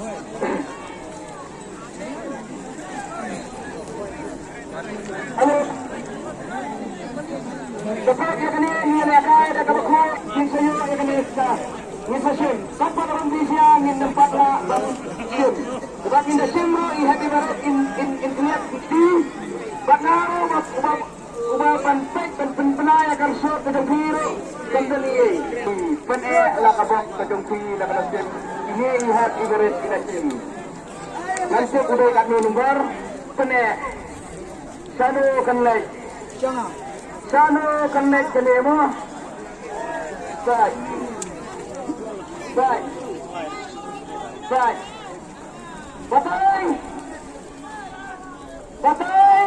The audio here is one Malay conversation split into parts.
Halo. Dapat ya kini ini ada ada kamu yang saya ya kini ini session. Sampai dalam visi yang tempat lah bang. Sebab ini semua happy birthday in connect di Bakaro ubah pantai penaya akan short ke biru kembali. Pene lah kabok ke jongpi lah kelasnya. Ini happy birthday kita sini. Nanti udah kami nomor pene. Sano connect. Sano connect ke nemo. Baik. Baik. Baik. Batai. Batai.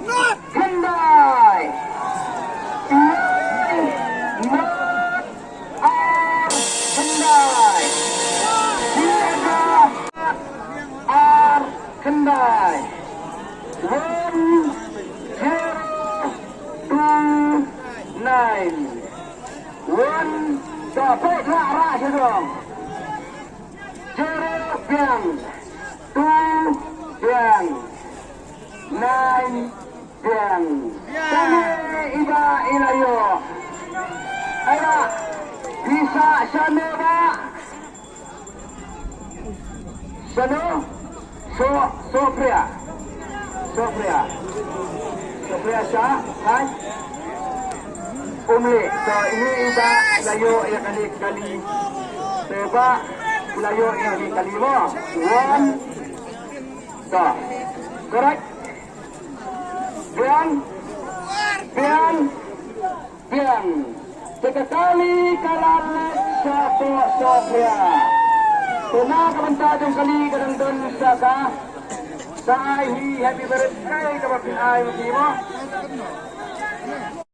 Not Kendai. Not Kendai. Kendai 1029 dapat arah sedang zero biang 2 biang 9 biang kami iba ilayo ayo bisa sana pak sana Sofia siya, kan? Umli. So, ini iba layo yang kali. So, iba layo yang kali mo. 1. So, correct? Biang. Sekali kalalit sa Sofia. Kung nakakabantadong kali ka ng doon sa ihi happy birthday kapag pinay mo.